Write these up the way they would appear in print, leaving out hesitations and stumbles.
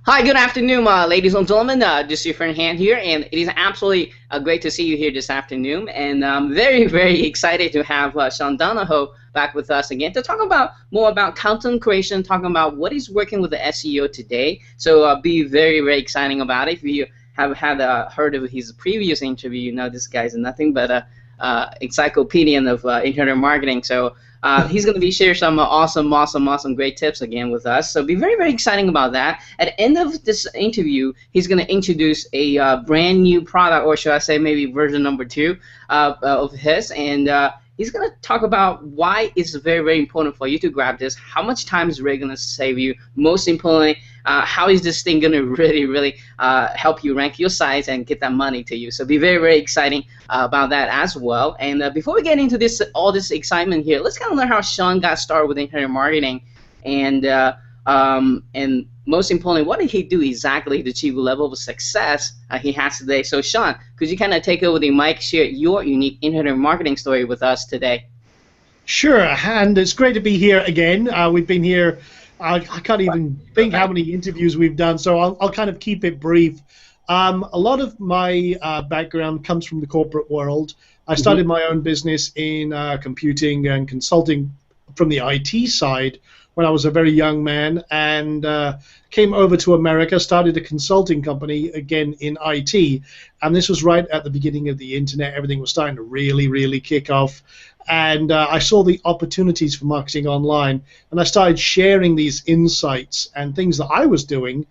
Hi, good afternoon, ladies and gentlemen. This is your friend Han here, and it is absolutely great to see you here this afternoon. And I'm very, very excited to have Sean Donahoe back with us again to talk about more about content creation, talking about what is working with the SEO today. So be very, very exciting about it. If you have had heard of his previous interview, you know this guy's nothing but a encyclopedia of internet marketing. So he's going to be share some awesome, great tips again with us. So be very, very exciting about that. At the end of this interview, he's going to introduce a brand new product, or should I say maybe version number two of his. And he's going to talk about why it's very, very important for you to grab this, how much time is really going to save you, most importantly, how is this thing going to really, really help you rank your sites and get that money to you. So be very, very exciting about that as well. And before we get into this, all this excitement here, let's kind of learn how Sean got started with internet marketing, and most importantly, what did he do exactly to achieve the level of success he has today? So Sean, could you kind of take over the mic, share your unique internet marketing story with us today? Sure, and it's great to be here again. We've been here, I can't even think how many interviews we've done, so I'll kind of keep it brief. A lot of my background comes from the corporate world. I started my own business in computing and consulting from the IT side when I was a very young man, and came over to America, started a consulting company, again in IT, and this was right at the beginning of the internet. Everything was starting to really, really kick off, and I saw the opportunities for marketing online, and I started sharing these insights and things that I was doing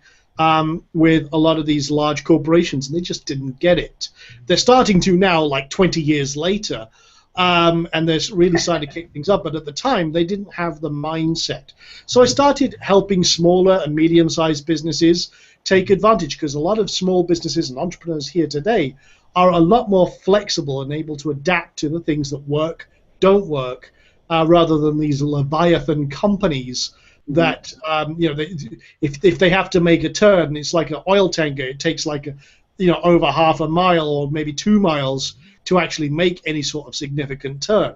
with a lot of these large corporations, and they just didn't get it. They're starting to now, like 20 years later, and they're really starting to kick things up, but at the time they didn't have the mindset. So I started helping smaller and medium-sized businesses take advantage, because a lot of small businesses and entrepreneurs here today are a lot more flexible and able to adapt to the things that work, don't work, rather than these Leviathan companies that if they have to make a turn, it's like an oil tanker. It takes like over half a mile or maybe 2 miles to actually make any sort of significant turn.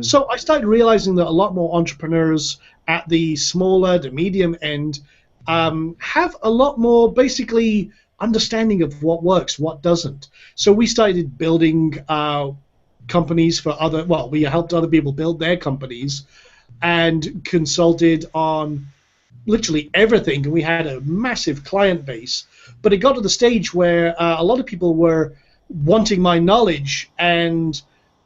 So I started realizing that a lot more entrepreneurs at the smaller to medium end have a lot more basically understanding of what works, what doesn't. So we started building companies for we helped other people build their companies and consulted on literally everything. We had a massive client base, but it got to the stage where a lot of people were wanting my knowledge, and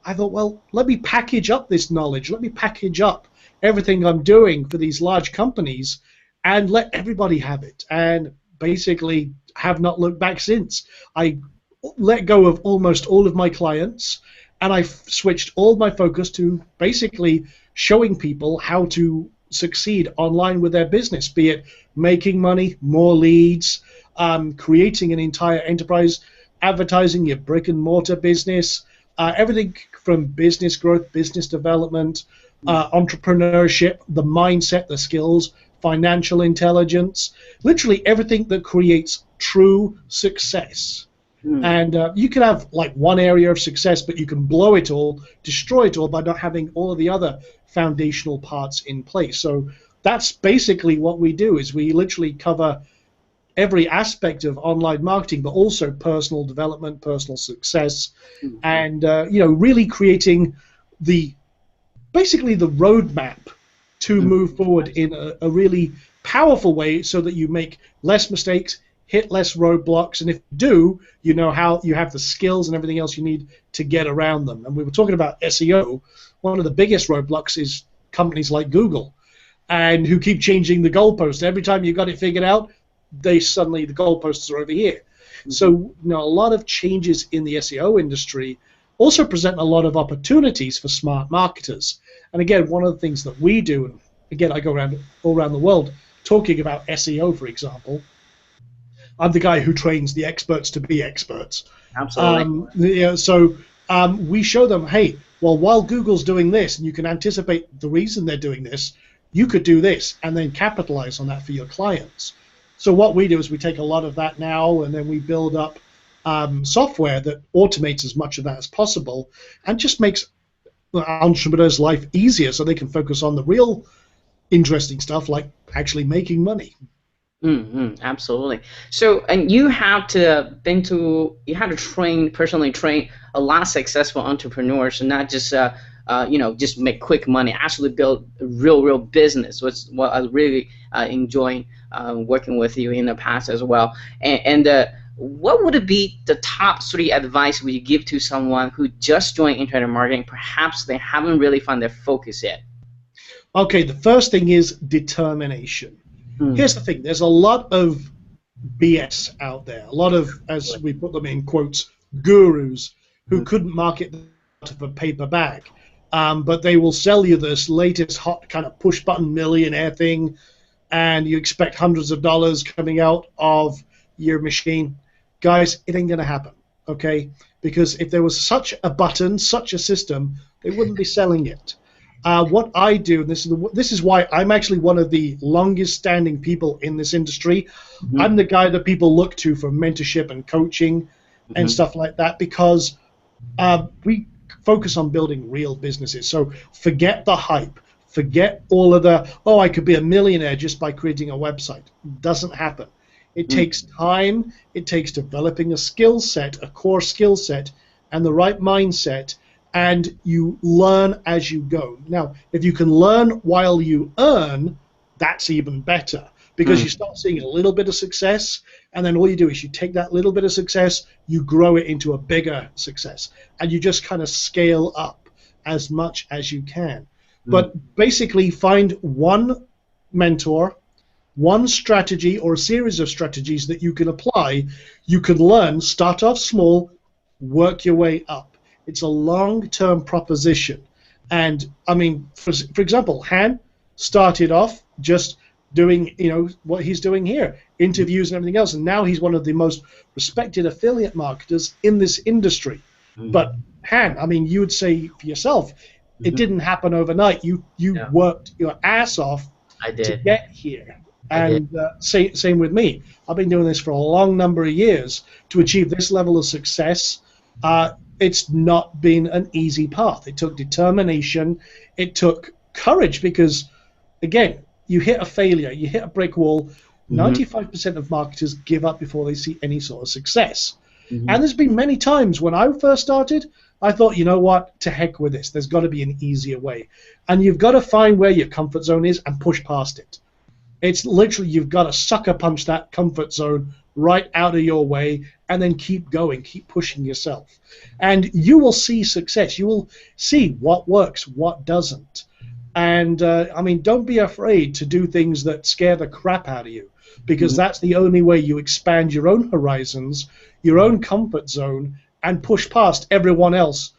I thought, well, let me package up this knowledge. Let me package up everything I'm doing for these large companies and let everybody have it. And basically have not looked back since. I let go of almost all of my clients, and I switched all my focus to basically showing people how to succeed online with their business, be it making money, more leads, creating an entire enterprise, advertising your brick and mortar business, everything from business growth, business development, entrepreneurship, the mindset, the skills, financial intelligence, literally everything that creates true success. And you can have like one area of success, but you can blow it all, destroy it all by not having all of the other foundational parts in place. So that's basically what we do, is we literally cover every aspect of online marketing, but also personal development, personal success, and really creating basically the roadmap to move forward in a really powerful way, so that you make less mistakes, hit less roadblocks, and if you do, you know how you have the skills and everything else you need to get around them. And we were talking about SEO. One of the biggest roadblocks is companies like Google, and who keep changing the goalpost. Every time you got it figured out, the goalposts are over here. So a lot of changes in the SEO industry also present a lot of opportunities for smart marketers. And again, one of the things that we do, and again, I go all around the world talking about SEO, for example. I'm the guy who trains the experts to be experts. Absolutely. So we show them, hey, well, while Google's doing this, and you can anticipate the reason they're doing this, you could do this, and then capitalize on that for your clients. So what we do is we take a lot of that now, and then we build up software that automates as much of that as possible, and just makes the entrepreneur's life easier, so they can focus on the real interesting stuff, like actually making money. Absolutely. So, and you have to you have to personally train a lot of successful entrepreneurs, and not just just make quick money. Actually, build a real business. Which what I really enjoy working with you in the past as well. And what would it be the top three advice would you give to someone who just joined internet marketing? Perhaps they haven't really found their focus yet. Okay, the first thing is determination. Here's the thing: there's a lot of BS out there, a lot of, as we put them in quotes, gurus who couldn't market out of a paper bag, but they will sell you this latest hot kind of push button millionaire thing, and you expect hundreds of dollars coming out of your machine. Guys, it ain't gonna happen, okay? Because if there was such a button, such a system, they wouldn't be selling it. What I do, and this is why I'm actually one of the longest standing people in this industry. I'm the guy that people look to for mentorship and coaching and stuff like that, because we focus on building real businesses. So forget the hype, forget all of the, oh, I could be a millionaire just by creating a website. It doesn't happen. It takes time, it takes developing a skill set, a core skill set, and the right mindset, and you learn as you go. Now, if you can learn while you earn, that's even better, because you start seeing a little bit of success, and then all you do is you take that little bit of success, you grow it into a bigger success, and you just kind of scale up as much as you can. But basically find one mentor, one strategy or a series of strategies that you can apply. You can learn, start off small, work your way up. It's a long-term proposition. And I mean, for example, Han started off just doing, what he's doing here, interviews and everything else, and now he's one of the most respected affiliate marketers in this industry. But Han, I mean, you would say for yourself, it didn't happen overnight. You worked your ass off to get here. And same with me. I've been doing this for a long number of years to achieve this level of success. It's not been an easy path. It took determination. It took courage, because, again, you hit a failure, you hit a brick wall. 95% of marketers give up before they see any sort of success. And there's been many times when I first started, I thought, you know what, to heck with this. There's got to be an easier way. And you've got to find where your comfort zone is and push past it. It's literally, you've got to sucker punch that comfort zone right out of your way, and then keep going, keep pushing yourself. And you will see success. You will see what works, what doesn't. And I mean, don't be afraid to do things that scare the crap out of you, because that's the only way you expand your own horizons, your own comfort zone, and push past everyone else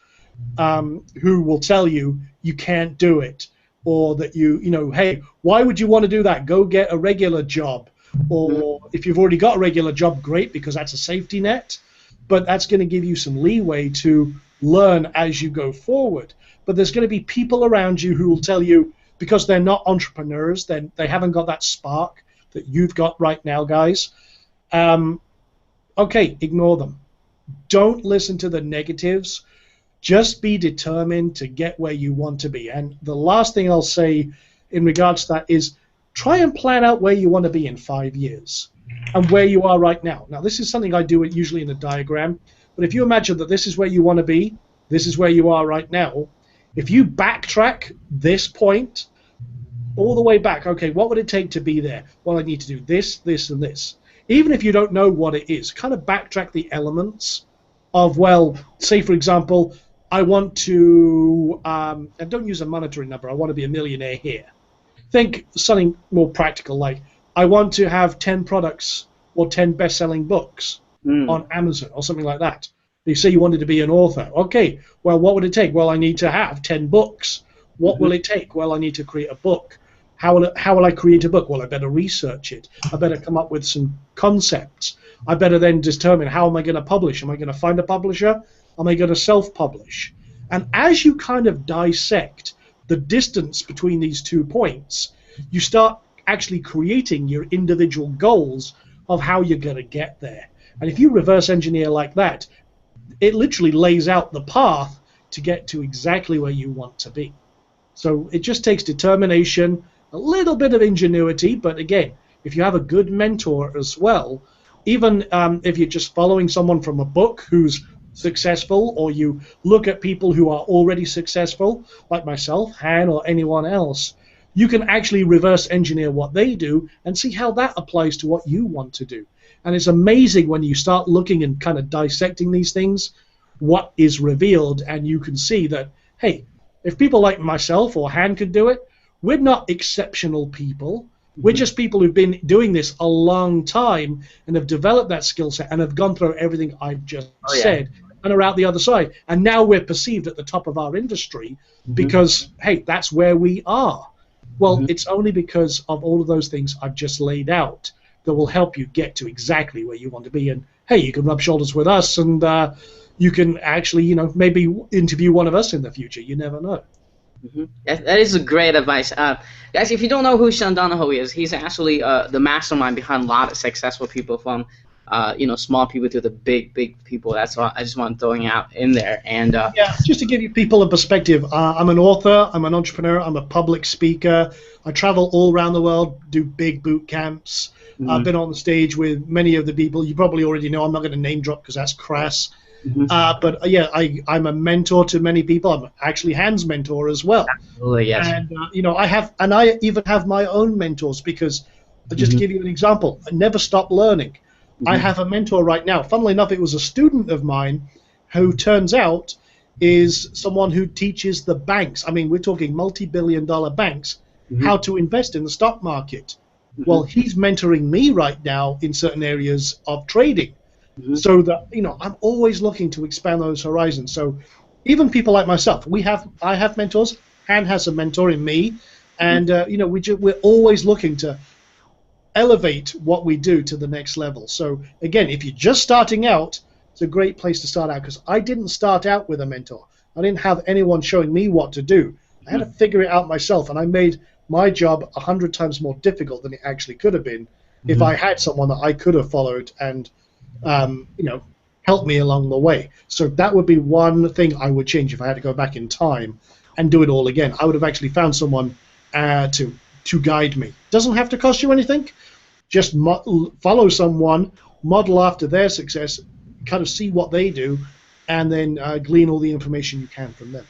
who will tell you you can't do it, or that hey, why would you want to do that? Go get a regular job. Or if you've already got a regular job, great, because that's a safety net. But that's going to give you some leeway to learn as you go forward. But there's going to be people around you who will tell you, because they're not entrepreneurs, then they haven't got that spark that you've got right now, guys. Okay, ignore them. Don't listen to the negatives. Just be determined to get where you want to be. And the last thing I'll say in regards to that is, try and plan out where you want to be in 5 years and where you are right now. Now, this is something I do usually in a diagram, but if you imagine that this is where you want to be, this is where you are right now, if you backtrack this point all the way back, okay, what would it take to be there? Well, I need to do this, this, and this. Even if you don't know what it is, kind of backtrack the elements of, well, say, for example, I want to, and don't use a monetary number, I want to be a millionaire here. Think something more practical, like I want to have 10 products or 10 best-selling books on Amazon or something like that. You say you wanted to be an author. Okay, well, what would it take? Well, I need to have 10 books. What will it take? Well, I need to create a book. How will I create a book? Well, I better research it. I better come up with some concepts. I better then determine, how am I going to publish? Am I going to find a publisher? Am I going to self-publish? And as you kind of dissect the distance between these 2 points, you start actually creating your individual goals of how you're going to get there. And if you reverse engineer like that, it literally lays out the path to get to exactly where you want to be. So it just takes determination, a little bit of ingenuity, but again, if you have a good mentor as well, even if you're just following someone from a book who's successful, or you look at people who are already successful, like myself, Han, or anyone else, you can actually reverse engineer what they do and see how that applies to what you want to do. And it's amazing when you start looking and kind of dissecting these things, what is revealed, and you can see that, hey, if people like myself or Han could do it, we're not exceptional people. We're just people who've been doing this a long time and have developed that skill set and have gone through everything I've just said and are out the other side. And now we're perceived at the top of our industry because, hey, that's where we are. Well, it's only because of all of those things I've just laid out that will help you get to exactly where you want to be. And, hey, you can rub shoulders with us, and you can actually, you know, maybe interview one of us in the future. You never know. That is a great advice. Guys, if you don't know who Sean Donahoe is, he's actually the mastermind behind a lot of successful people, from you know, small people to the big people. That's what I just want throwing out in there. And yeah, just to give you people a perspective, I'm an author, I'm an entrepreneur, I'm a public speaker. I travel all around the world, do big boot camps. I've been on the stage with many of the people you probably already know. I'm not going to name drop because that's crass. But yeah, I'm a mentor to many people. I'm actually Han's mentor as well. Absolutely, yes. And you know, I even have my own mentors, because I'll just give you an example. I never stop learning. I have a mentor right now. Funnily enough, it was a student of mine who turns out is someone who teaches the banks. I mean, we're talking multi-billion-dollar banks how to invest in the stock market. Well, he's mentoring me right now in certain areas of trading. So that, you know, I'm always looking to expand those horizons. So even people like myself, I have mentors. Han has a mentor in me, and you know, we're always looking to elevate what we do to the next level. So again, if you're just starting out, it's a great place to start out, because I didn't start out with a mentor. I didn't have anyone showing me what to do. I had to figure it out myself, and I made my job 100 times more difficult than it actually could have been if I had someone that I could have followed and you know, help me along the way. So that would be one thing I would change if I had to go back in time and do it all again. I would have actually found someone to guide me. Doesn't have to cost you anything. Just follow someone, model after their success, kind of see what they do, and then glean all the information you can from them.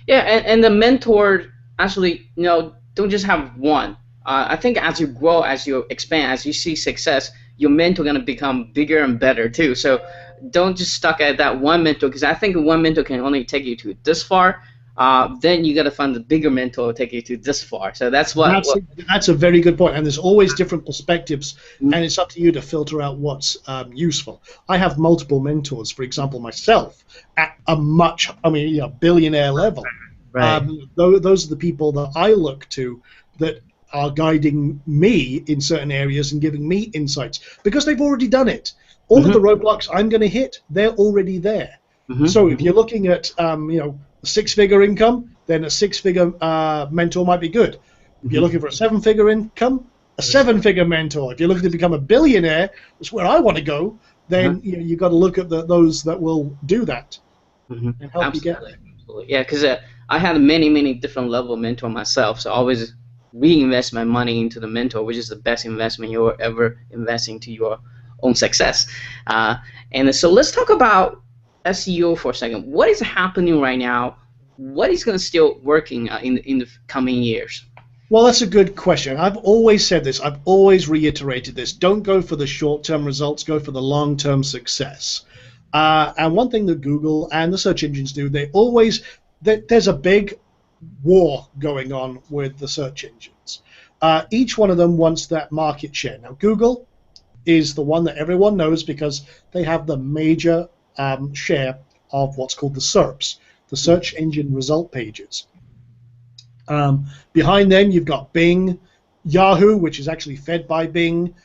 Yeah, and the mentor actually, you know, don't just have one. I think as you grow, as you expand, as you see success, your mentor going to become bigger and better too. So don't just stuck at that one mentor, because I think one mentor can only take you to this far. Then you got to find the bigger mentor to take you to this far. So that's that's a very good point. And there's always different perspectives, and it's up to you to filter out what's useful. I have multiple mentors. For example, myself at a billionaire level. Right. Those are the people that I look to that are guiding me in certain areas and giving me insights, because they've already done it. All of the roadblocks I'm going to hit, they're already there. So if you're looking at you know, a six-figure income, then a six-figure mentor might be good. If you're looking for a seven-figure income, a seven-figure mentor. If you're looking to become a billionaire, that's where I want to go, then you know, you've got to look at those that will do that and help you get there. Absolutely. Yeah, because I had many different level of mentor myself, so I always reinvest my money into the mentor, which is the best investment you're ever investing to your own success. And so let's talk about SEO for a second. What is happening right now? What is going to still working in the coming years? Well, that's a good question. I've always said this. I've always reiterated this. Don't go for the short-term results. Go for the long-term success. And one thing that Google and the search engines do, there's a big war going on with the search engines. Each one of them wants that market share. Now, Google is the one that everyone knows because they have the major share of what's called the SERPs, the search engine result pages. Behind them, you've got Bing, Yahoo, which is actually fed by Bing.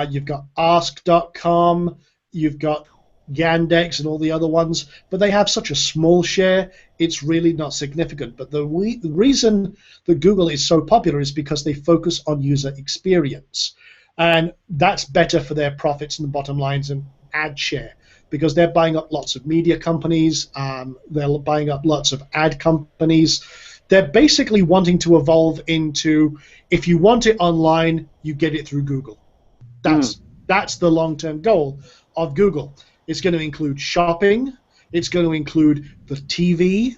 You've got Ask.com. You've got Yandex and all the other ones, but they have such a small share, it's really not significant. But the reason that Google is so popular is because they focus on user experience, and that's better for their profits and the bottom lines and ad share, because they're buying up lots of media companies, they're buying up lots of ad companies. They're basically wanting to evolve into, if you want it online, you get it through Google. Mm. That's the long-term goal of Google. It's going to include shopping. It's going to include the TV.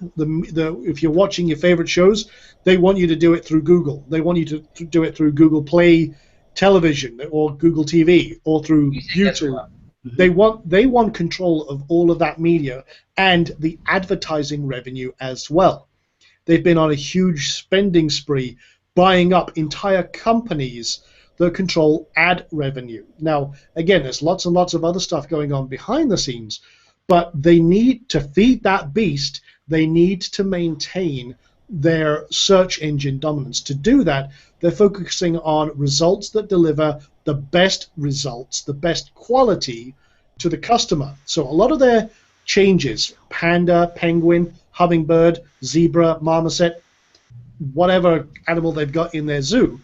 If you're watching your favorite shows, they want you to do it through Google. They want you to do it through Google Play Television or Google TV or through Music as YouTube. well. Hmm. They want control of all of that media and the advertising revenue as well. They've been on a huge spending spree, buying up entire companies that control ad revenue. Now, again, there's lots and lots of other stuff going on behind the scenes, but they need to feed that beast. They need to maintain their search engine dominance. To do that, they're focusing on results that deliver the best results, the best quality to the customer. So a lot of their changes, panda, penguin, hummingbird, zebra, marmoset, whatever animal they've got in their zoo,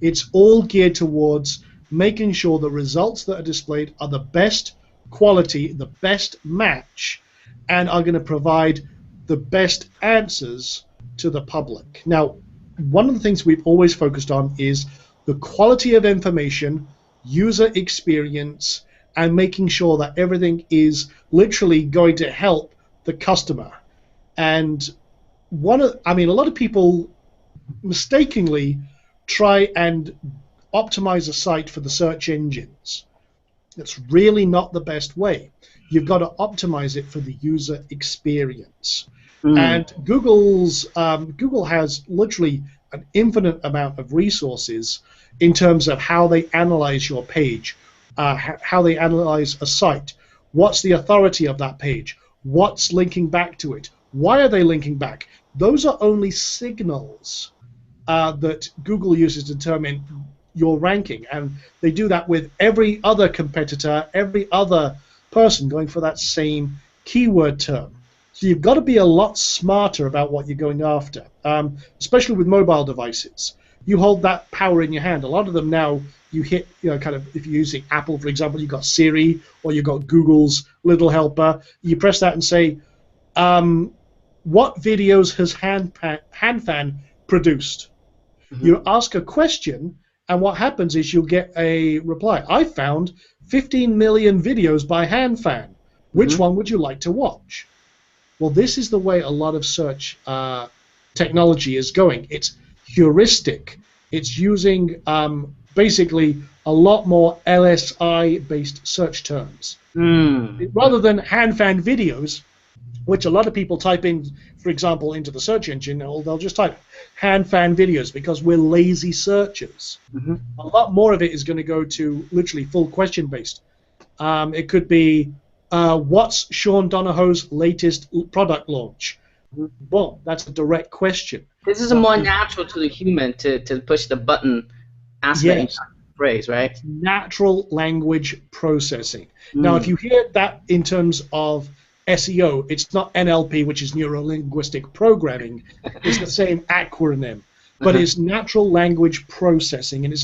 it's all geared towards making sure the results that are displayed are the best quality, the best match, and are going to provide the best answers to the public. Now, one of the things we've always focused on is the quality of information, user experience, and making sure that everything is literally going to help the customer. And a lot of people mistakenly try and optimize a site for the search engines. That's really not the best way. You've got to optimize it for the user experience. Mm. And Google has literally an infinite amount of resources in terms of how they analyze your page, how they analyze a site, what's the authority of that page, what's linking back to it, why are they linking back. Those are only signals that Google uses to determine your ranking, and they do that with every other competitor, every other person going for that same keyword term. So you've got to be a lot smarter about what you're going after, especially with mobile devices. You hold that power in your hand. A lot of them now, you hit, kind of, if you're using Apple, for example, you've got Siri or you've got Google's little helper. You press that and say, what videos has HandFan produced? Hmm. You ask a question, and what happens is you'll get a reply. I found 15 million videos by HandFan. Which Hmm. one would you like to watch? Well, this is the way a lot of search technology is going. It's heuristic. It's using basically a lot more LSI-based search terms. Mm. Rather than HandFan videos, which a lot of people type in, for example, into the search engine, or they'll just type HandFan videos because we're lazy searchers. Hmm. A lot more of it is going to go to literally full question based. It could be, what's Sean Donahoe's latest product launch? Well, that's a direct question. This is But more natural to the human to push the button aspect in yes, phrase, right? natural language processing. Now, if Mm. you hear that in terms of SEO, it's not NLP, which is neuro-linguistic programming. It's the same acronym, but Uh-huh. it's natural language processing, and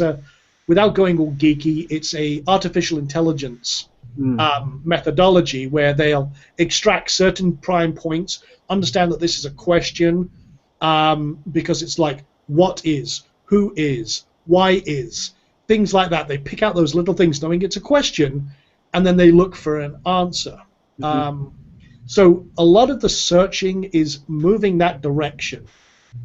without going all geeky, it's a artificial intelligence Mm. methodology where they'll extract certain prime points, understand that this is a question, because it's like what is, who is, why is, things like that. They pick out those little things knowing it's a question, and then they look for an answer. Hmm. So a lot of the searching is moving that direction.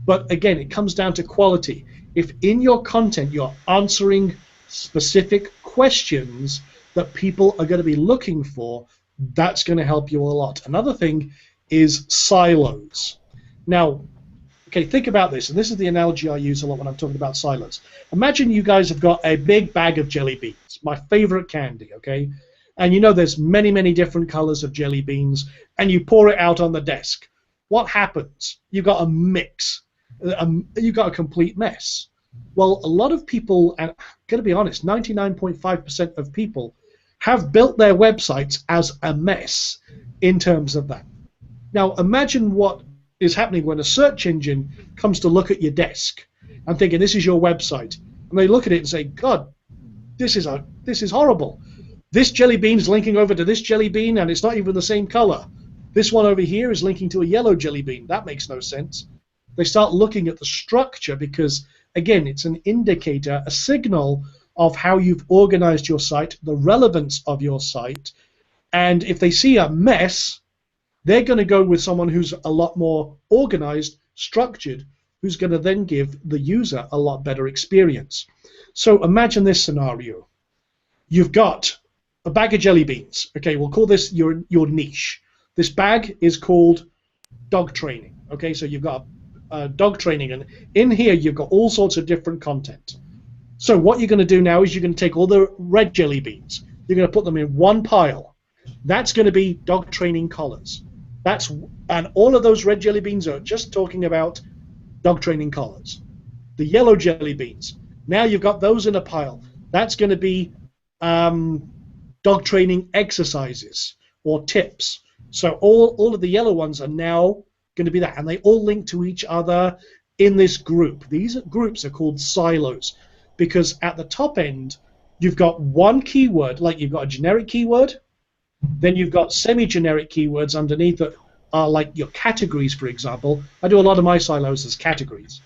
But again, it comes down to quality. If in your content you're answering specific questions that people are going to be looking for, that's going to help you a lot. Another thing is silos. Now, okay, think about this, and this is the analogy I use a lot when I'm talking about silos. Imagine you guys have got a big bag of jelly beans, my favorite candy, okay? And there's many, many different colors of jelly beans, and you pour it out on the desk. What happens? You've got a mix. You've got a complete mess. Well, a lot of people, and I'm going to be honest, 99.5% of people have built their websites as a mess in terms of that. Now, imagine what is happening when a search engine comes to look at your desk. I'm thinking, this is your website. And they look at it and say, God, this is horrible. This jelly bean is linking over to this jelly bean, and it's not even the same color. This one over here is linking to a yellow jelly bean. That makes no sense. They start looking at the structure because, again, it's an indicator, a signal of how you've organized your site, the relevance of your site, and if they see a mess, they're going to go with someone who's a lot more organized, structured, who's going to then give the user a lot better experience. So imagine this scenario. You've got a bag of jelly beans. Okay, we'll call this your niche. This bag is called dog training. Okay, so you've got dog training, and in here you've got all sorts of different content. So what you're going to do now is you're going to take all the red jelly beans. You're going to put them in one pile. That's going to be dog training collars. And all of those red jelly beans are just talking about dog training collars. The yellow jelly beans, now you've got those in a pile. That's going to be dog training exercises or tips. So all of the yellow ones are now going to be that, and they all link to each other in this group. These groups are called silos, because at the top end you've got one keyword, like you've got a generic keyword, then you've got semi-generic keywords underneath that are like your categories, for example. I do a lot of my silos as categories.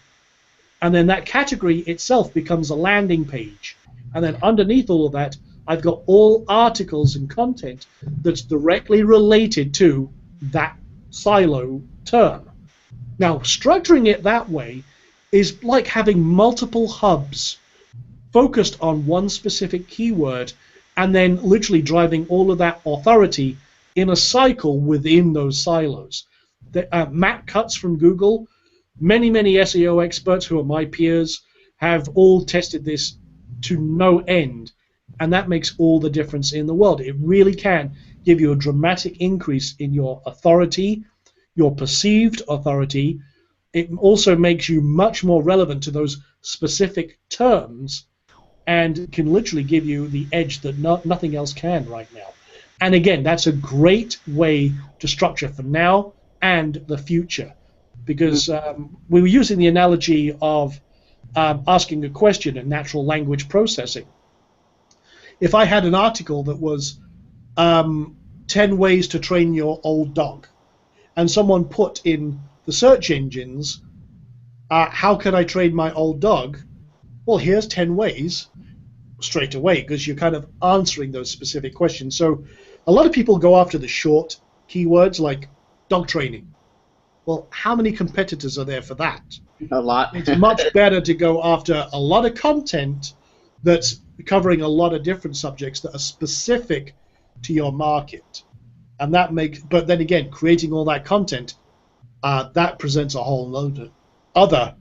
And then that category itself becomes a landing page. And then underneath all of that, I've got all articles and content that's directly related to that silo term. Now, structuring it that way is like having multiple hubs focused on one specific keyword, and then literally driving all of that authority in a cycle within those silos. Matt Cutts from Google, many SEO experts who are my peers have all tested this to no end, and that makes all the difference in the world. It really can give you a dramatic increase in your authority, your perceived authority. It also makes you much more relevant to those specific terms, and can literally give you the edge that nothing else can right now. And again, that's a great way to structure for now and the future, because we were using the analogy of asking a question in natural language processing. If I had an article that was 10 ways to train your old dog, and someone put in the search engines, how can I train my old dog? Well, here's 10 ways straight away, because you're kind of answering those specific questions. So a lot of people go after the short keywords like dog training. Well, how many competitors are there for that? A lot. It's much better to go after a lot of content that's covering a lot of different subjects that are specific to your market. And that makes, but then again, creating all that content, that presents a whole load of other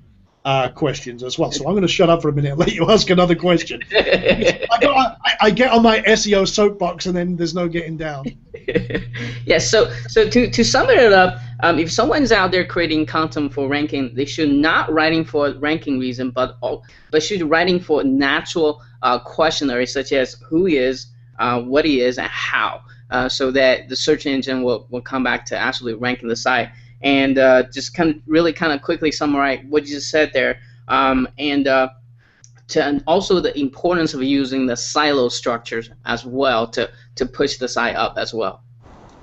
questions as well. So I'm going to shut up for a minute and let you ask another question. I get on my SEO soapbox and then there's no getting down. Yes. So to sum it up, if someone's out there creating content for ranking, they should not writing for ranking reason, but should writing for natural questionnaires such as who he is, what he is, and how, so that the search engine will come back to actually ranking the site. And just really quickly summarize what you just said there, and also the importance of using the silo structures as well to push the site up as well.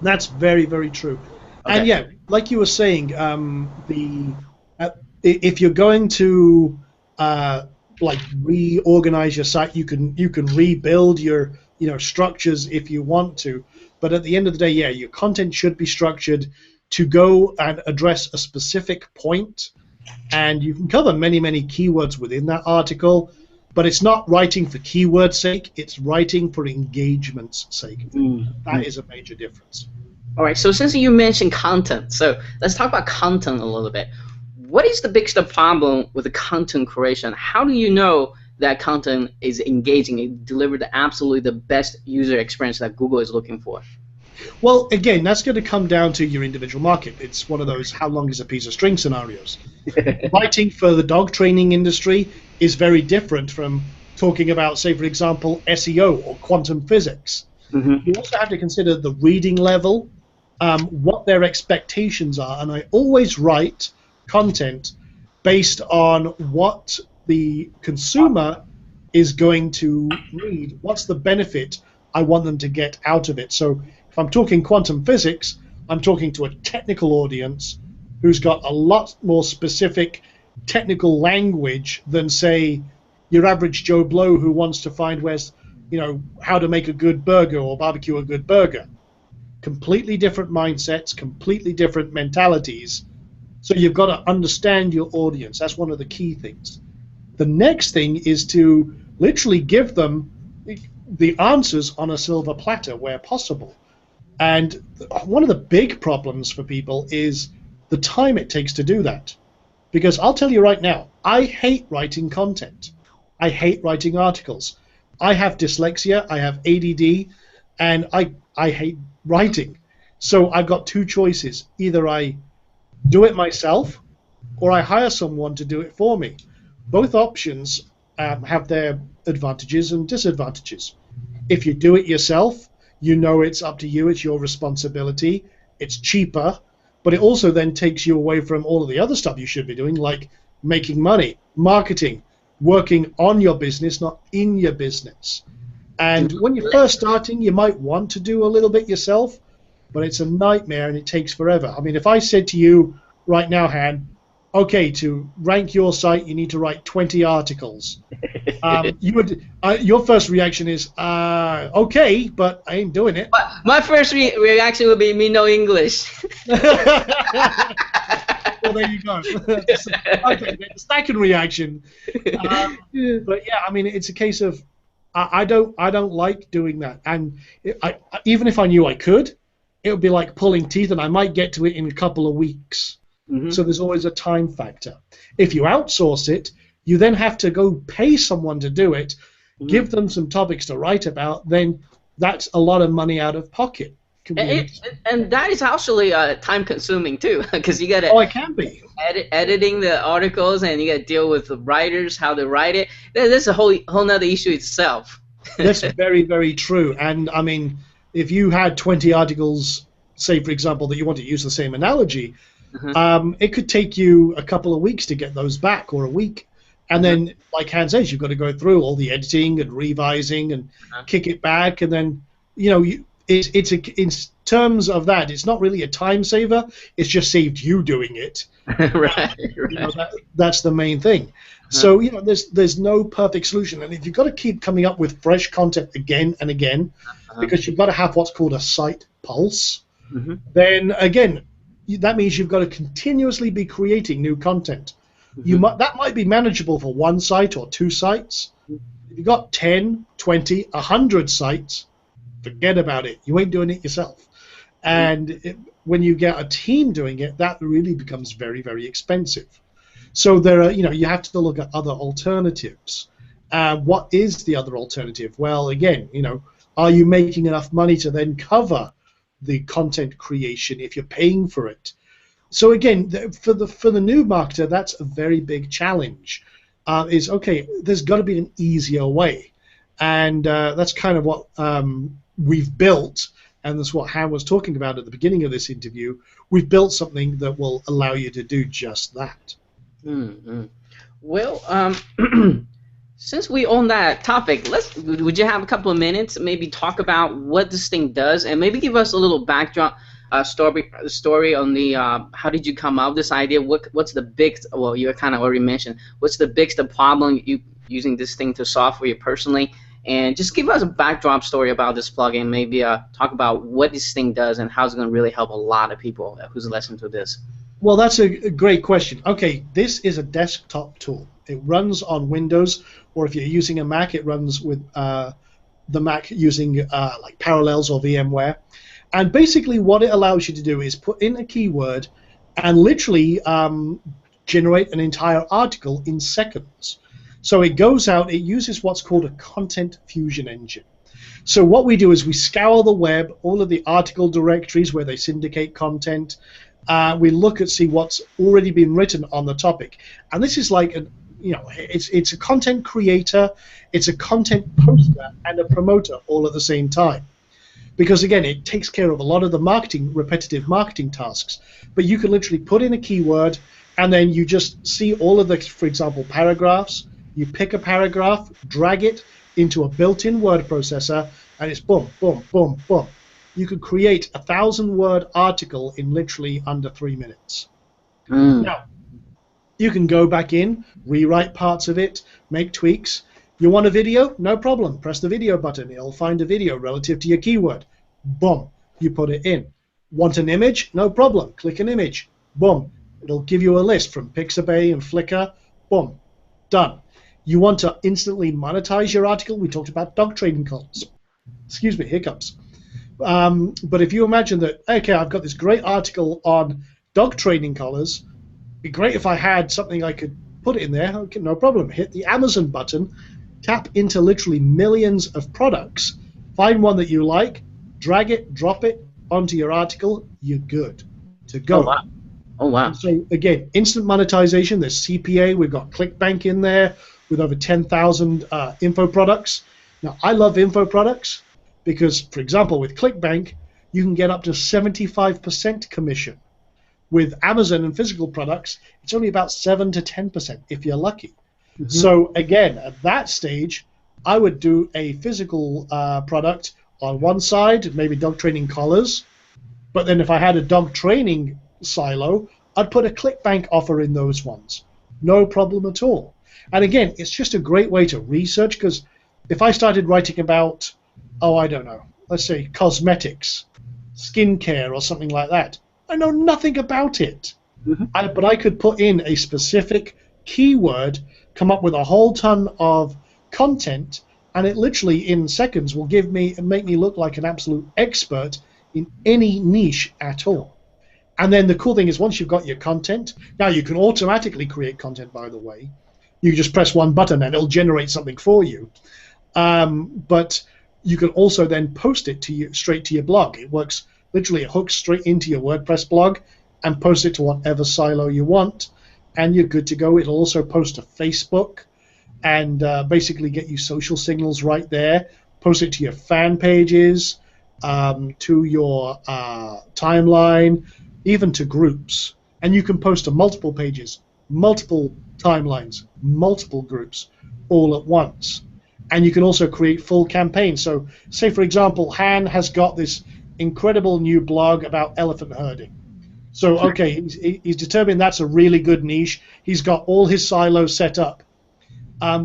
That's very, very true. Okay. And yeah, like you were saying, if you're going to like reorganize your site, you can rebuild your structures if you want to. But at the end of the day, yeah, your content should be structured to go and address a specific point, and you can cover many keywords within that article, but it's not writing for keyword sake, it's writing for engagement's sake. That is a major difference. All right, so since you mentioned content, so let's talk about content a little bit. What is the biggest problem with the content creation? How do you know that content is engaging and deliver absolutely the best user experience that Google is looking for? Well, again, that's going to come down to your individual market. It's one of those how long is a piece of string scenarios. Writing for the dog training industry is very different from talking about, say, for example, SEO or quantum physics. You also have to consider the reading level, what their expectations are, and I always write content based on what the consumer is going to read. What's the benefit I want them to get out of it? So if I'm talking quantum physics, I'm talking to a technical audience who's got a lot more specific technical language than, say, your average Joe Blow who wants to find how to make a good burger or barbecue a good burger. Completely different mindsets, completely different mentalities. So you've got to understand your audience. That's one of the key things. The next thing is to literally give them the answers on a silver platter where possible. And one of the big problems for people is the time it takes to do that. Because I'll tell you right now, I hate writing content. I hate writing articles. I have dyslexia, I have ADD, and I hate writing. So I've got two choices. Either I do it myself or I hire someone to do it for me. Both options have their advantages and disadvantages. If you do it yourself, you know it's up to you, it's your responsibility, it's cheaper, but it also then takes you away from all of the other stuff you should be doing, like making money, marketing, working on your business, not in your business. And when you're first starting, you might want to do a little bit yourself, but it's a nightmare and it takes forever. I mean, if I said to you right now, Han, okay, to rank your site, you need to write 20 articles. Your first reaction is, okay, but I ain't doing it. My first reaction would be, me no English. Well, there you go. Okay, the second reaction. But yeah, I mean, it's a case of I don't like doing that, and even if I knew I could, it would be like pulling teeth, and I might get to it in a couple of weeks. Mm-hmm. So there's always a time factor. If you outsource it, you then have to go pay someone to do it, give them some topics to write about, then that's a lot of money out of pocket. And that is actually time consuming too, because you got to it can be editing the articles, and you got to deal with the writers, how they write it. That's a whole nother issue itself. That's very, very true. And I mean, if you had 20 articles, say for example, that you want to use the same analogy, it could take you a couple of weeks to get those back, or a week. And then, like Han says, you've got to go through all the editing and revising and kick it back. And then, in terms of that, it's not really a time saver. It's just saved you doing it. Right. That's the main thing. So, there's no perfect solution. And if you've got to keep coming up with fresh content again and again, because you've got to have what's called a site pulse, then, again, that means you've got to continuously be creating new content. That might be manageable for one site or two sites. If you've got 10, 20, 100 sites, forget about it. You ain't doing it yourself. And when you get a team doing it, that really becomes very, very expensive. So there are, you have to look at other alternatives. What is the other alternative? Well, again, are you making enough money to then cover the content creation if you're paying for it? So again, for the new marketer, that's a very big challenge. There's got to be an easier way, and that's kind of what we've built, and that's what Han was talking about at the beginning of this interview. We've built something that will allow you to do just that. Well, since we own that topic, would you have a couple of minutes, maybe talk about what this thing does, and maybe give us a little backdrop story on the how did you come up with this idea? What's the biggest? Well, you kind of already mentioned. What's the biggest problem you using this thing to solve for you personally? And just give us a backdrop story about this plugin. Maybe talk about what this thing does and how it's going to really help a lot of people who's listening to this. Well, that's a great question. Okay, this is a desktop tool. It runs on Windows, or if you're using a Mac, it runs with the Mac using like Parallels or VMware. And basically what it allows you to do is put in a keyword and literally generate an entire article in seconds. So it goes out, it uses what's called a content fusion engine. So what we do is we scour the web, all of the article directories where they syndicate content. We look at see what's already been written on the topic. And this is like it's a content creator, it's a content poster, and a promoter all at the same time. Because again, it takes care of a lot of the repetitive marketing tasks. But you can literally put in a keyword, and then you just see all of the, for example, paragraphs. You pick a paragraph, drag it into a built-in word processor, and it's boom, boom, boom, boom. You could create a 1,000-word article in literally under 3 minutes. Now, You can go back in, rewrite parts of it, make tweaks. You want a video? No problem. Press the video button. It'll find a video relative to your keyword. Boom. You put it in. Want an image? No problem. Click an image. Boom. It'll give you a list from Pixabay and Flickr. Boom. Done. You want to instantly monetize your article? We talked about dog trading calls. Excuse me, hiccups. But if you imagine that, okay, I've got this great article on dog training collars. It'd be great if I had something I could put in there. Okay, no problem. Hit the Amazon button, tap into literally millions of products, find one that you like, drag it, drop it onto your article. You're good to go. Oh wow! Oh wow! So again, instant monetization. There's CPA. We've got ClickBank in there with over 10,000 info products. Now, I love info products because, for example, with ClickBank, you can get up to 75% commission. With Amazon and physical products, it's only about 7 to 10% if you're lucky. Mm-hmm. So again, at that stage, I would do a physical product on one side, maybe dog training collars. But then if I had a dog training silo, I'd put a ClickBank offer in those ones. No problem at all. And again, it's just a great way to research, because if I started writing about, I don't know, let's say cosmetics, skincare or something like that, I know nothing about it. Mm-hmm. But I could put in a specific keyword, come up with a whole ton of content, and it literally in seconds will make me look like an absolute expert in any niche at all. And then the cool thing is, once you've got your content, now you can automatically create content, by the way. You just press one button and it'll generate something for you. But you can also then post it straight to your blog. It works literally, it hooks straight into your WordPress blog and post it to whatever silo you want, and you're good to go. It'll also post to Facebook and basically get you social signals right there. Post it to your fan pages, to your timeline, even to groups. And you can post to multiple pages, multiple timelines, multiple groups all at once. And you can also create full campaigns. So say, for example, Han has got this incredible new blog about elephant herding. So, okay, he's determined that's a really good niche. He's got all his silos set up.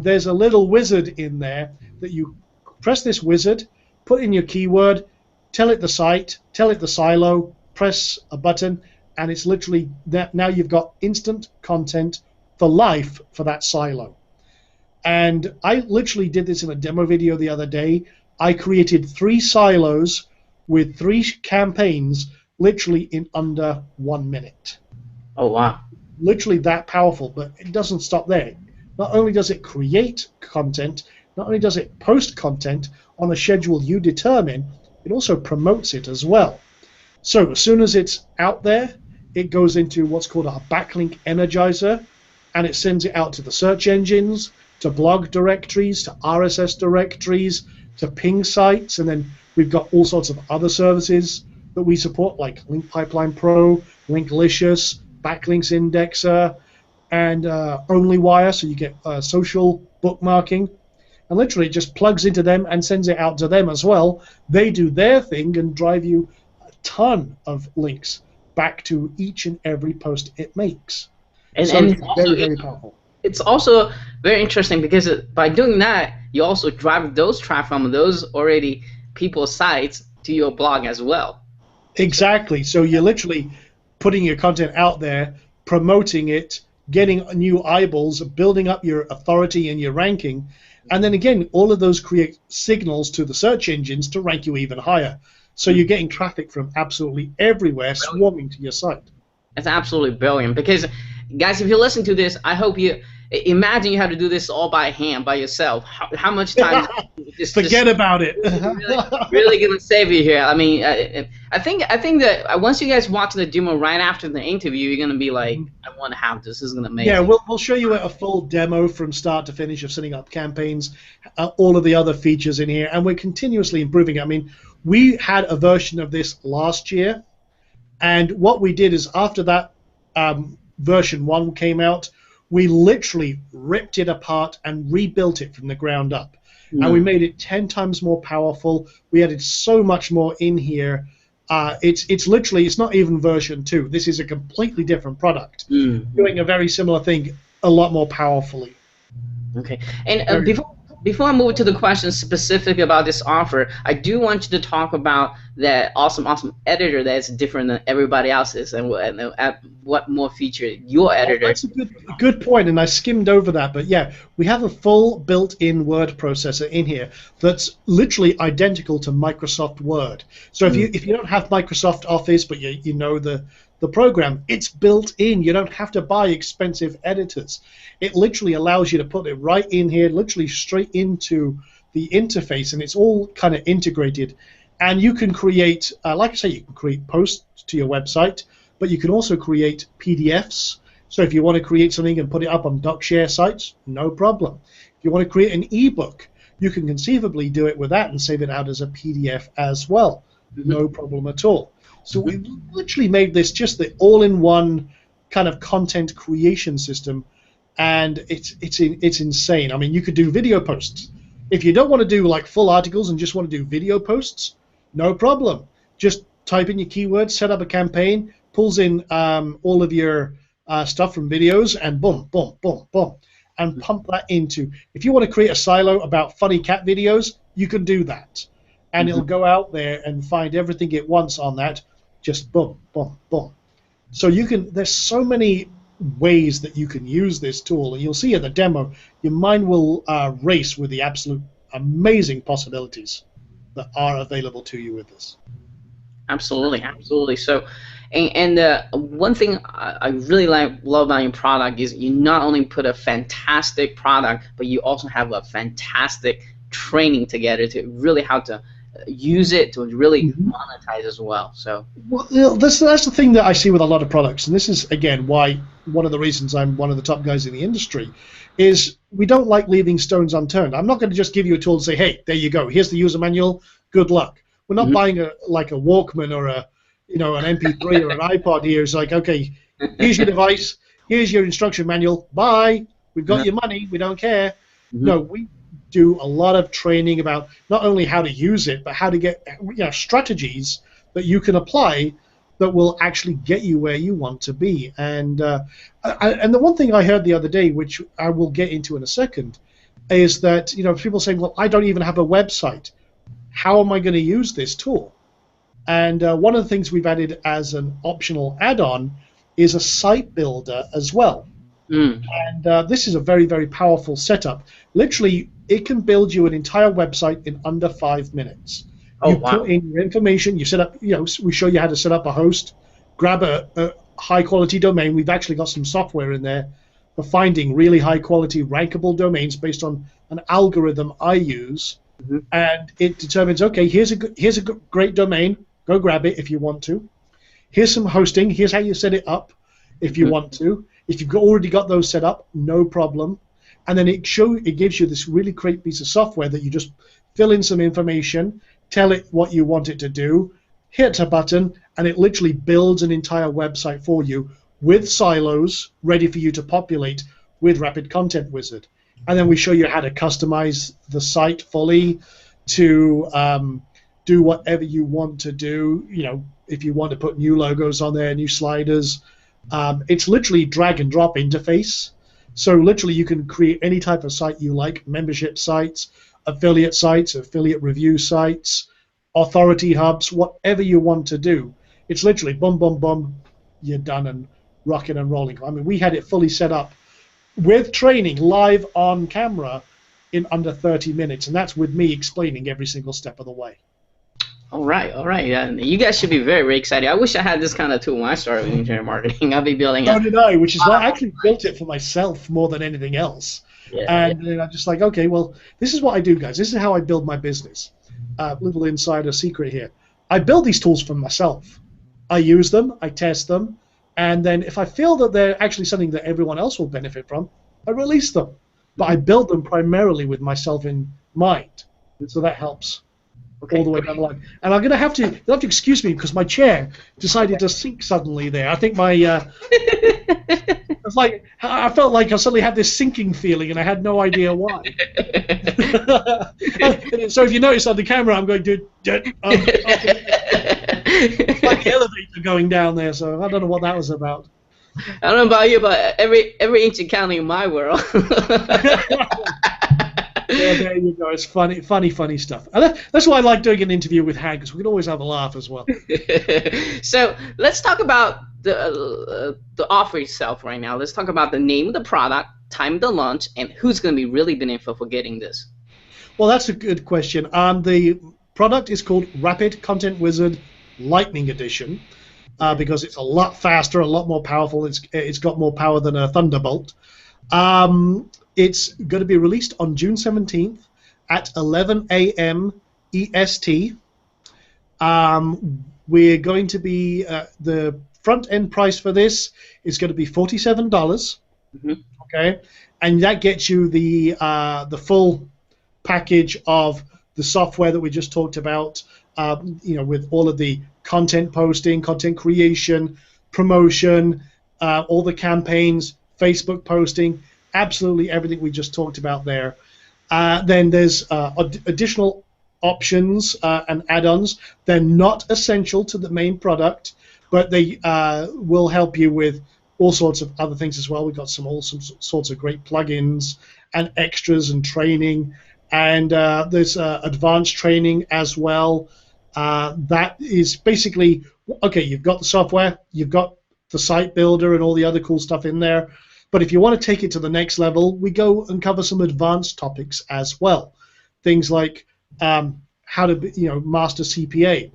There's a little wizard in there that you press this wizard, put in your keyword, tell it the site, tell it the silo, press a button, and it's literally that. Now you've got instant content for life for that silo. And I literally did this in a demo video the other day. I created 3 silos with 3 campaigns literally in under 1 minute. Oh, wow. Literally that powerful, but it doesn't stop there. Not only does it create content, not only does it post content on a schedule you determine, it also promotes it as well. So as soon as it's out there, it goes into what's called a backlink energizer, and it sends it out to the search engines, to blog directories, to RSS directories, to ping sites, and then we've got all sorts of other services that we support, like Link Pipeline Pro, Linklicious, Backlinks Indexer, and OnlyWire, so you get social bookmarking. And literally it just plugs into them and sends it out to them as well. They do their thing and drive you a ton of links back to each and every post it makes. And, so and it's very, very powerful. It's also very interesting because by doing that, you also drive those traffic from those already people's sites to your blog as well. Exactly. So you're literally putting your content out there, promoting it, getting new eyeballs, building up your authority and your ranking. And then again, all of those create signals to the search engines to rank you even higher. So you're getting traffic from absolutely everywhere swarming to your site. That's absolutely brilliant. Because, guys, if you listen to this, I hope you imagine you have to do this all by hand, by yourself. How much time? Forget about it. really gonna save you here. I mean, I think that once you guys watch the demo right after the interview, you're gonna be like, I want to have this. This is gonna make. Yeah, we'll show you a full demo from start to finish of setting up campaigns, all of the other features in here, and we're continuously improving. I mean, we had a version of this last year, and what we did is after that version 1 came out, we literally ripped it apart and rebuilt it from the ground up. And we made it 10 times more powerful. We added so much more in here. It's literally, it's not even version 2. This is a completely different product, doing a very similar thing a lot more powerfully. Okay. And before I move to the question specific about this offer, I do want you to talk about that awesome editor that's different than everybody else's, and what more feature your editor. That's a good point, and I skimmed over that. But yeah, we have a full built-in word processor in here that's literally identical to Microsoft Word. So if you don't have Microsoft Office, but you know the program, it's built in. You don't have to buy expensive editors. It literally allows you to put it right in here, literally straight into the interface, and it's all kind of integrated. And you can create, like I say, you can create posts to your website, but you can also create PDFs. So if you want to create something and put it up on DocShare sites, no problem. If you want to create an ebook, you can conceivably do it with that and save it out as a PDF as well. No problem at all. So we literally made this just the all-in-one kind of content creation system, and it's insane. I mean, you could do video posts. If you don't want to do like full articles and just want to do video posts, no problem. Just type in your keywords, set up a campaign, pulls in all of your stuff from videos, and boom, boom, boom, boom, and pump that into. If you want to create a silo about funny cat videos, you can do that, and it'll go out there and find everything it wants on that. Just boom, boom, boom. So you can. There's so many ways that you can use this tool, and you'll see in the demo, your mind will race with the absolute amazing possibilities that are available to you with this. Absolutely. So, and one thing I really love about your product is you not only put a fantastic product, but you also have a fantastic training together to really how to use it to really monetize as well. So, well, that's the thing that I see with a lot of products, and this is again why one of the reasons I'm one of the top guys in the industry is we don't like leaving stones unturned. I'm not going to just give you a tool and say, hey, there you go, here's the user manual, good luck. We're not buying a Walkman or an MP3 or an iPod here. It's like, okay, here's your device, here's your instruction manual, bye, we've got your money, we don't care. No, we do a lot of training about not only how to use it, but how to get strategies that you can apply that will actually get you where you want to be. And the one thing I heard the other day, which I will get into in a second, is that people saying, well, I don't even have a website. How am I going to use this tool? And one of the things we've added as an optional add-on is a site builder as well. And this is a very, very powerful setup. Literally, it can build you an entire website in under 5 minutes. You put in your information, you set up, we show you how to set up a host, grab a high-quality domain. We've actually got some software in there for finding really high-quality, rankable domains based on an algorithm I use. And it determines, okay, here's a great domain. Go grab it if you want to. Here's some hosting. Here's how you set it up if you want to. If you've already got those set up, no problem. And then it gives you this really great piece of software that you just fill in some information, tell it what you want it to do, hit a button, and it literally builds an entire website for you with silos ready for you to populate with Rapid Content Wizard. And then we show you how to customize the site fully to do whatever you want to do. If you want to put new logos on there, new sliders. It's literally drag and drop interface. So literally you can create any type of site you like, membership sites, affiliate review sites, authority hubs, whatever you want to do. It's literally boom, boom, boom, you're done and rocking and rolling. I mean, we had it fully set up with training live on camera in under 30 minutes, and that's with me explaining every single step of the way. All right. You guys should be very, very excited. I wish I had this kind of tool when I started with internet marketing. I'll be building it. So did I, which is why I actually built it for myself more than anything else. Then I'm just like, okay, well, this is what I do, guys. This is how I build my business. Little insider secret here. I build these tools for myself. I use them, I test them, and then if I feel that they're actually something that everyone else will benefit from, I release them. But I build them primarily with myself in mind. So that helps. All the way down the line. And you'll have to excuse me because my chair decided to sink suddenly there. I think it's like I felt like I suddenly had this sinking feeling and I had no idea why. So if you notice on the camera, I'm going to Like the elevator going down there, so I don't know what that was about. I don't know about you, but every inch is counting in my world. Well, there you go. It's funny stuff. And that's why I like doing an interview with Hank, because we can always have a laugh as well. So let's talk about the offer itself right now. Let's talk about the name of the product, time of the launch, and who's going to be really beneficial for getting this. Well, that's a good question. The product is called Rapid Content Wizard Lightning Edition because it's a lot faster, a lot more powerful. It's got more power than a Thunderbolt. It's going to be released on June 17th at 11 a.m. EST. We're going to be the front end price for this is going to be $47. Mm-hmm. Okay, and that gets you the full package of the software that we just talked about. With all of the content posting, content creation, promotion, all the campaigns, Facebook posting. Absolutely everything we just talked about there. Then there's additional options and add-ons. They're not essential to the main product, but they will help you with all sorts of other things as well. We've got some sorts of great plugins and extras and training, and there's advanced training as well. That is basically, okay, you've got the software, you've got the site builder and all the other cool stuff in there. But if you want to take it to the next level, we go and cover some advanced topics as well. Things like how to master CPA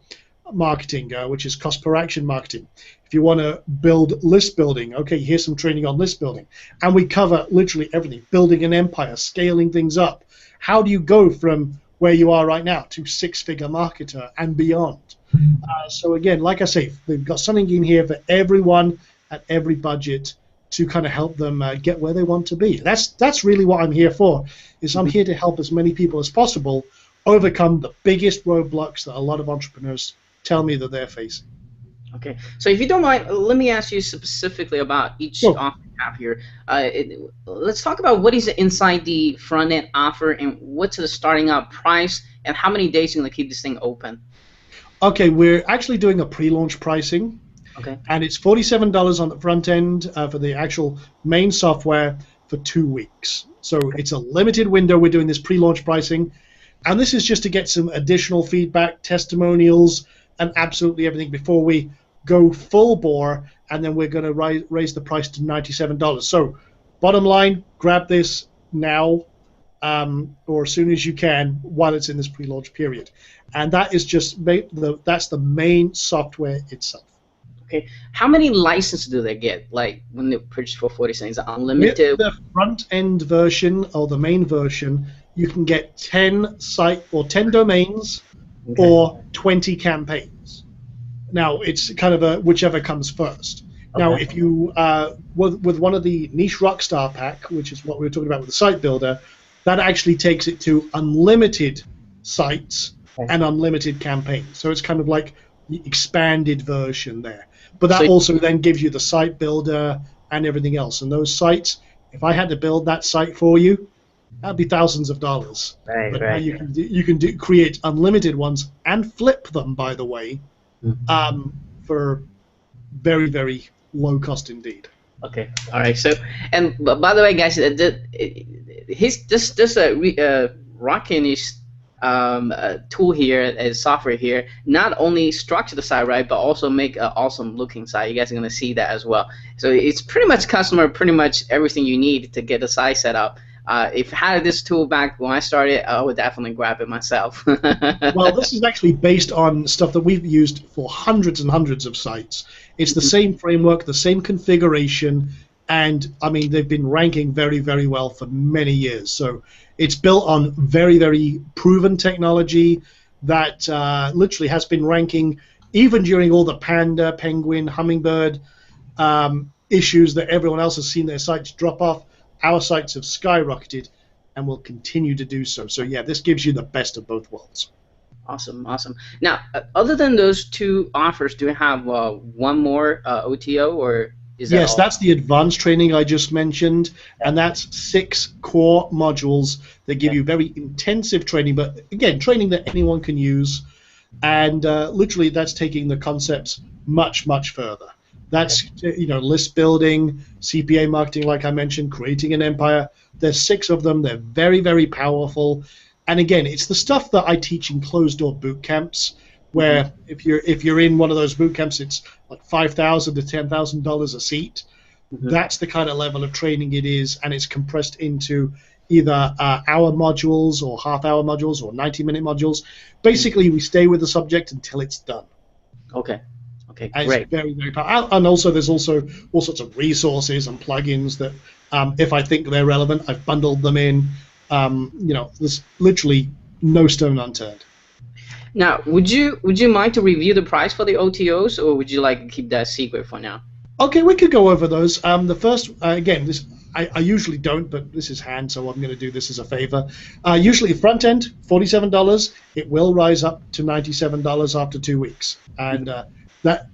marketing, which is cost per action marketing. If you want to build list building, okay, here's some training on list building. And we cover literally everything, building an empire, scaling things up. How do you go from where you are right now to six-figure marketer and beyond? So again, like I say, we've got something in here for everyone at every budget to kind of help them get where they want to be. That's really what I'm here for. Is I'm here to help as many people as possible overcome the biggest roadblocks that a lot of entrepreneurs tell me that they're facing. Okay, so if you don't mind, let me ask you specifically about each offer you have here. Let's talk about what is inside the front end offer and what's the starting out price and how many days you're going to keep this thing open. Okay, we're actually doing a pre-launch pricing. Okay. And it's $47 on the front end for the actual main software for 2 weeks. So it's a limited window. We're doing this pre-launch pricing. And this is just to get some additional feedback, testimonials, and absolutely everything before we go full bore. And then we're going to raise the price to $97. So bottom line, grab this now or as soon as you can while it's in this pre-launch period. And that is just that's the main software itself. Okay, how many licenses do they get? Like when they purchase for 40 cents, is it unlimited? With the front end version or the main version, you can get 10 domains or 20 campaigns. Now it's kind of whichever comes first. Okay. Now, if you with one of the niche rockstar pack, which is what we were talking about with the site builder, that actually takes it to unlimited sites and unlimited campaigns. So it's kind of like the expanded version there. But that also then gives you the site builder and everything else. And those sites, if I had to build that site for you, that'd be thousands of dollars. Right, but right. You can create unlimited ones and flip them, by the way, for very, very low cost indeed. Okay, all right. So, and by the way, guys, Rockin is tool here, software here, not only structure the site right, but also make an awesome looking site. You guys are going to see that as well. So it's pretty much pretty much everything you need to get the site set up. If I had this tool back when I started, I would definitely grab it myself. Well, this is actually based on stuff that we've used for hundreds and hundreds of sites. It's the same framework, the same configuration, and I mean they've been ranking very, very well for many years. So it's built on very, very proven technology that literally has been ranking even during all the Panda, Penguin, Hummingbird issues that everyone else has seen their sites drop off. Our sites have skyrocketed and will continue to do so. So yeah, this gives you the best of both worlds. Awesome, awesome. Now, other than those two offers, do you have one more OTO, or is that Yes, all? that's the advanced training I just mentioned, and that's 6 core modules that give you very intensive training, but again, training that anyone can use. and literally that's taking the concepts much, much further. That's list building, CPA marketing, like I mentioned, creating an empire. There's 6 of them. They're very, very powerful. And again, it's the stuff that I teach in closed door boot camps, where if you're in one of those boot camps, it's like $5,000 to $10,000 a seat. That's the kind of level of training it is, and it's compressed into either hour modules or half-hour modules or 90-minute modules. Basically, we stay with the subject until it's done. Okay. Okay, and great. It's very, very powerful. And also, there's also all sorts of resources and plugins that, if I think they're relevant, I've bundled them in. There's literally no stone unturned. Now, would you mind to review the price for the OTOs, or would you like to keep that secret for now? Okay, we could go over those. The first, again, this I usually don't, but this is hand, so I'm going to do this as a favor. Usually front end, $47. It will rise up to $97 after 2 weeks, and that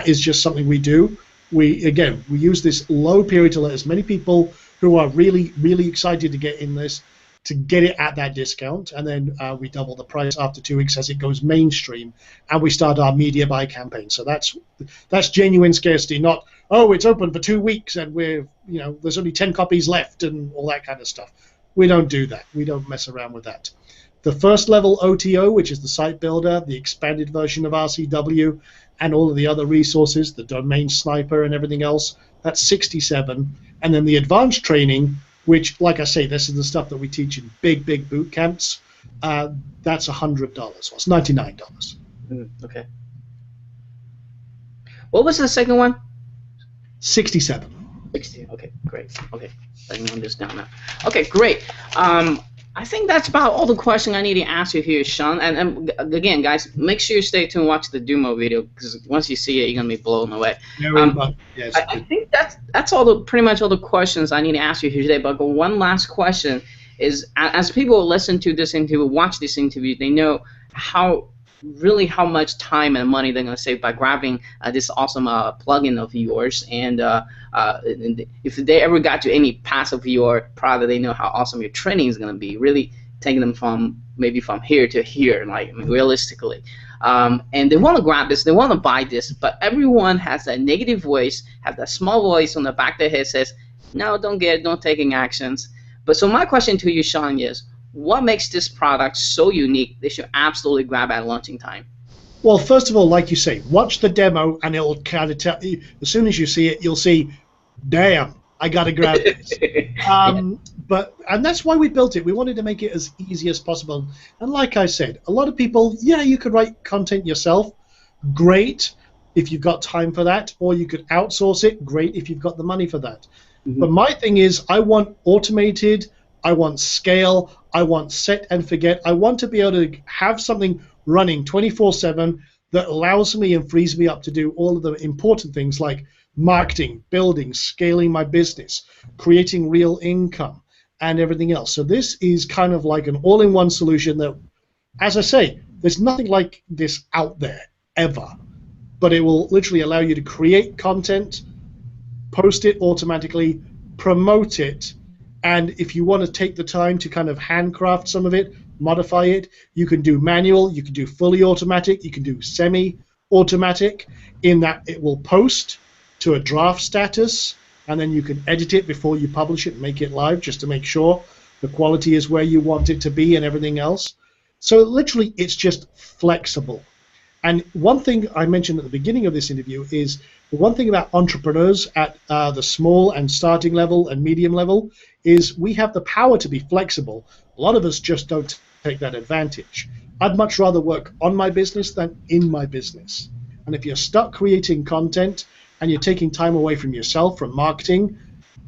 is just something we do. We use this low period to let as many people who are really, really excited to get in this to get it at that discount, and then we double the price after 2 weeks as it goes mainstream, and we start our media buy campaign. So that's genuine scarcity, not, oh, it's open for 2 weeks and there's only 10 copies left and all that kind of stuff. We don't do that. We don't mess around with that. The first level OTO, which is the site builder, the expanded version of RCW, and all of the other resources, the domain sniper and everything else, that's $67. And then the advanced training, which, like I say, this is the stuff that we teach in big boot camps, that's $100. Well, it's $99. Okay. What was the second one? 67. 60. Okay, great. Okay, let me note this down now. Okay, great. I think that's about all the questions I need to ask you here, Sean. And again, guys, make sure you stay tuned and watch the Dumo video, because once you see it, you're gonna be blown away. I think that's pretty much all the questions I need to ask you here today. But one last question is, as people listen to this interview, watch this interview, they know how much time and money they're going to save by grabbing this awesome plugin of yours, and if they ever got to any pass of your product, they know how awesome your training is going to be, really taking them from here to here, like realistically. And they want to grab this, they want to buy this, but everyone has that negative voice, has that small voice on the back of their head says, no, don't get it, don't taking actions. But so my question to you, Sean, is, what makes this product so unique they should absolutely grab at launching time? Well, first of all, like you say, watch the demo, and it'll kind of tell you, as soon as you see it, you'll see, damn, I got to grab this. And that's why we built it. We wanted to make it as easy as possible. And like I said, a lot of people, you could write content yourself. Great if you've got time for that. Or you could outsource it. Great if you've got the money for that. But my thing is, I want automated, I want scale, I want set and forget. I want to be able to have something running 24/7 that allows me and frees me up to do all of the important things like marketing, building, scaling my business, creating real income, and everything else. So this is kind of like an all-in-one solution that, as I say, there's nothing like this out there ever. But it will literally allow you to create content, post it automatically, promote it, and if you want to take the time to kind of handcraft some of it, modify it, you can do manual, you can do fully automatic, you can do semi-automatic, in that it will post to a draft status, and then you can edit it before you publish it and make it live, just to make sure the quality is where you want it to be and everything else. So literally, it's just flexible. And one thing I mentioned at the beginning of this interview is the one thing about entrepreneurs at the small and starting level and medium level is we have the power to be flexible. A lot of us just don't take that advantage. I'd much rather work on my business than in my business. And if you're stuck creating content and you're taking time away from yourself, from marketing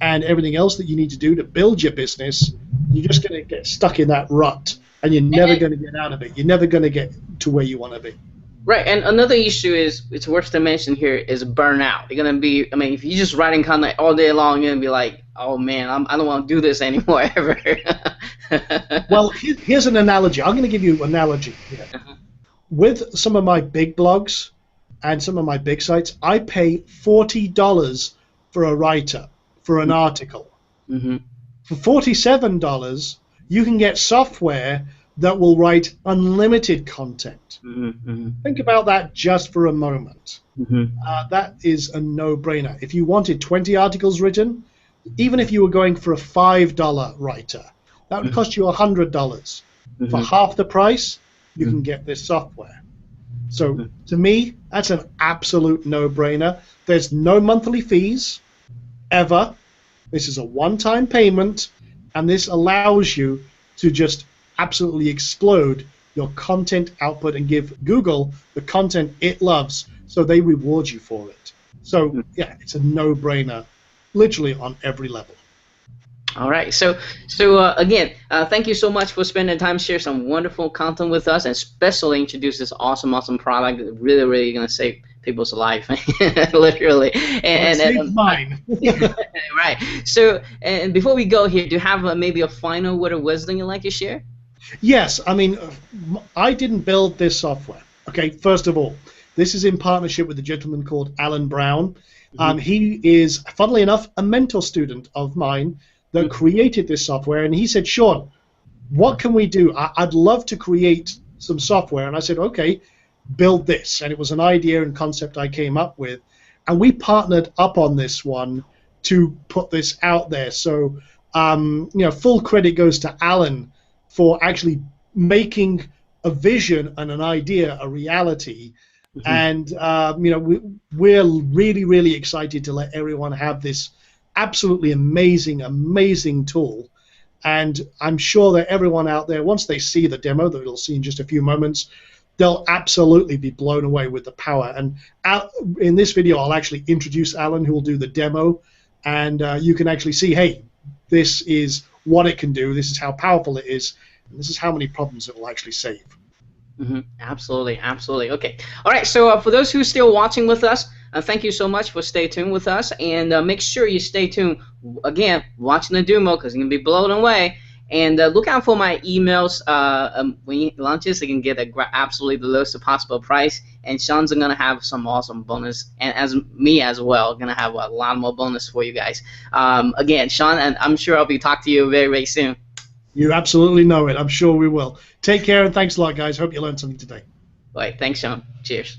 and everything else that you need to do to build your business, you're just going to get stuck in that rut, and you're never going to get out of it. You're never going to get to where you want to be. Right, and another issue is, it's worth to mention here, is burnout. You're going to be, if you're just writing content all day long, you're going to be like, oh man, I don't want to do this anymore ever. Well, here's an analogy. I'm going to give you an analogy here. With some of my big blogs and some of my big sites, I pay $40 for a writer, for an article. For $47, you can get software that will write unlimited content. Mm-hmm. Think about that just for a moment. Mm-hmm. That is a no-brainer. If you wanted 20 articles written, even if you were going for a $5 writer, that would cost you $100. For Mm-hmm. half the price, you Mm-hmm. can get this software. So to me, that's an absolute no-brainer. There's no monthly fees, ever. This is a one-time payment, and this allows you to just absolutely explode your content output and give Google the content it loves, so they reward you for it. So yeah, it's a no-brainer, literally on every level. All right. Again, thank you so much for spending time, share some wonderful content with us, and especially introduce this awesome product that really, really going to save people's life, literally. And save mine. Right. So, and before we go here, do you have maybe a final word of wisdom you'd like to share? Yes. I mean, I didn't build this software. Okay. First of all, this is in partnership with a gentleman called Alan Brown. He is, funnily enough, a mentor student of mine that created this software, and he said, Sean, what can we do? I'd love to create some software. And I said, okay, build this. And it was an idea and concept I came up with, and we partnered up on this one to put this out there. So full credit goes to Alan for actually making a vision and an idea a reality. And we're really, really excited to let everyone have this absolutely amazing tool. And I'm sure that everyone out there, once they see the demo that we'll see in just a few moments, they'll absolutely be blown away with the power. And in this video, I'll actually introduce Alan, who will do the demo, and you can actually see, hey, this is what it can do, this is how powerful it is, and this is how many problems it will actually save. Absolutely. Okay. All right. So for those who are still watching with us, thank you so much for staying tuned with us, and make sure you stay tuned. Again, watching the demo because you're gonna be blown away. And look out for my emails when it launches. You can get absolutely the lowest possible price. And Sean's gonna have some awesome bonus, and as me as well, gonna have a lot more bonus for you guys. Again, Sean, and I'm sure I'll be talking to you very soon. You absolutely know it. I'm sure we will. Take care, and thanks a lot, guys. Hope you learned something today. All right. Thanks, Sean. Cheers.